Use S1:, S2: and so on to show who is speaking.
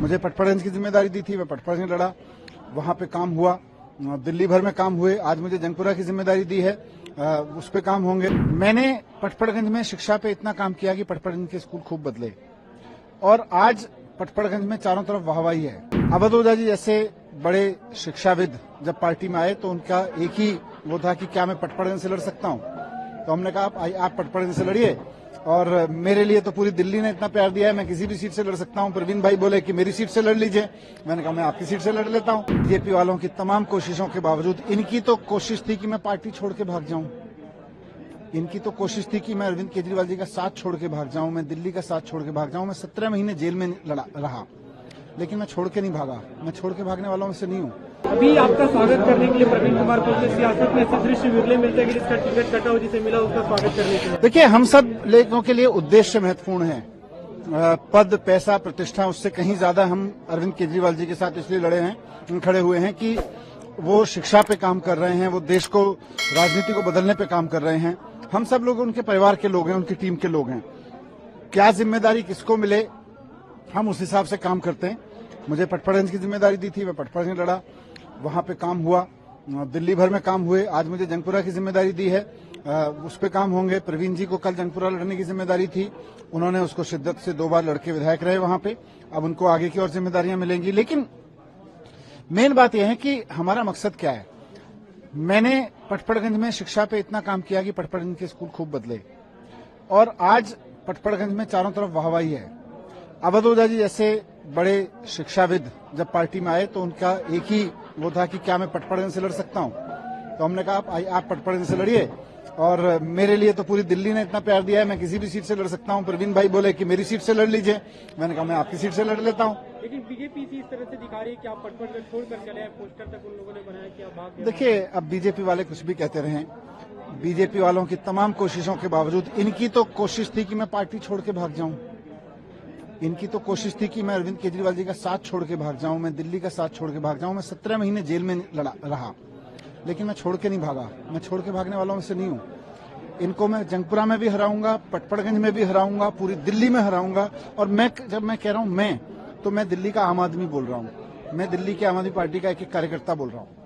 S1: मुझे पटपड़गंज की जिम्मेदारी दी थी, मैं पटपड़गंज लड़ा, वहां पे काम हुआ, दिल्ली भर में काम हुए। आज मुझे जंगपुरा की जिम्मेदारी दी है, उस पे काम होंगे। मैंने पटपड़गंज में शिक्षा पे इतना काम किया कि पटपड़गंज के स्कूल खूब बदले और आज पटपड़गंज में चारों तरफ वाहवाही है। अवध ओझा जी जैसे बड़े शिक्षाविद जब पार्टी में आए तो उनका एक ही वो था कि क्या मैं पटपड़गंज से लड़ सकता हूं, तो हमने कहा आप पटपड़गंज से लड़िए। और मेरे लिए तो पूरी दिल्ली ने इतना प्यार दिया है, मैं किसी भी सीट से लड़ सकता हूं। प्रवीण भाई बोले कि मेरी सीट से लड़ लीजिए, मैंने कहा मैं आपकी सीट से लड़ लेता हूं। बीजेपी वालों की तमाम कोशिशों के बावजूद, इनकी तो कोशिश थी कि मैं पार्टी छोड़ के भाग जाऊं, इनकी तो कोशिश थी कि मैं अरविंद केजरीवाल जी का साथ छोड़ के भाग जाऊं, मैं दिल्ली का साथ छोड़ के भाग जाऊं। मैं 17 महीने जेल में रहा, लेकिन मैं छोड़ के नहीं भागा, मैं छोड़ के भागने वालों में से नहीं हूं।
S2: अभी आपका स्वागत करने के लिए प्रवीण कुमार को सियासत में ऐसे दृश्य विरले मिलते हैं कि जिसका टिकट कटा हो, जिसे मिला उसका स्वागत करने के लिए।
S1: देखिए, हम सब लोगों के लिए उद्देश्य महत्वपूर्ण है। पद, पैसा, प्रतिष्ठा, उससे कहीं ज्यादा हम अरविंद केजरीवाल जी के साथ इसलिए खड़े हुए हैं कि वो शिक्षा पे काम कर रहे हैं, वो देश को, राजनीति को बदलने पे काम कर रहे हैं। हम सब लोग उनके परिवार के लोग हैं, उनकी टीम के लोग हैं। क्या जिम्मेदारी किसको मिले, हम उस हिसाब से काम करते हैं। मुझे पटपड़गंज की जिम्मेदारी दी थी, मैं पटपड़गंज लड़ा, वहां पे काम हुआ, दिल्ली भर में काम हुए। आज मुझे जंगपुरा की जिम्मेदारी दी है, उस पे काम होंगे। प्रवीण जी को कल जंगपुरा लड़ने की जिम्मेदारी थी, उन्होंने उसको शिद्दत से 2 बार लड़के विधायक रहे वहां पे। अब उनको आगे की और जिम्मेदारियां मिलेंगी। लेकिन मेन बात यह है कि हमारा मकसद क्या है। मैंने पटपड़गंज में शिक्षा पे इतना काम किया कि पटपड़गंज के स्कूल खूब बदले और आज पटपड़गंज में चारों तरफ वाहवाही है। अवध ओझा जी जैसे बड़े शिक्षाविद जब पार्टी में आए तो उनका एक ही वो था कि क्या मैं पटपड़गंज से लड़ सकता हूं, तो हमने कहा आप पटपड़गंज से लड़िए। और मेरे लिए तो पूरी दिल्ली ने इतना प्यार दिया है, मैं किसी भी सीट से लड़ सकता हूं। प्रवीण भाई बोले कि मेरी सीट से लड़ लीजिए, मैंने कहा मैं आपकी सीट से लड़ लेता हूं।
S2: लेकिन बीजेपी इस तरह से दिखा रही है कि आप पटपड़गंज छोड़कर चले आए, पोस्टर तक उन लोगों ने बनाया कि आप भाग गए।
S1: देखिए, अब बीजेपी वाले कुछ भी कहते रहे, बीजेपी वालों की तमाम कोशिशों के बावजूद, इनकी तो कोशिश थी कि मैं पार्टी छोड़ के भाग जाऊं, इनकी तो कोशिश थी कि मैं अरविंद केजरीवाल जी का साथ छोड़ के भाग जाऊं, मैं दिल्ली का साथ छोड़ के भाग जाऊं। मैं 17 महीने जेल में रहा, लेकिन मैं छोड़ के नहीं भागा, मैं छोड़ के भागने वालों में से नहीं हूं। इनको मैं जंगपुरा में भी हराऊंगा, पटपड़गंज में भी हराऊंगा, पूरी दिल्ली में हराऊंगा। और जब मैं कह रहा हूं तो मैं दिल्ली का आम आदमी बोल रहा हूं, मैं दिल्ली की आम आदमी पार्टी का एक कार्यकर्ता बोल रहा हूं।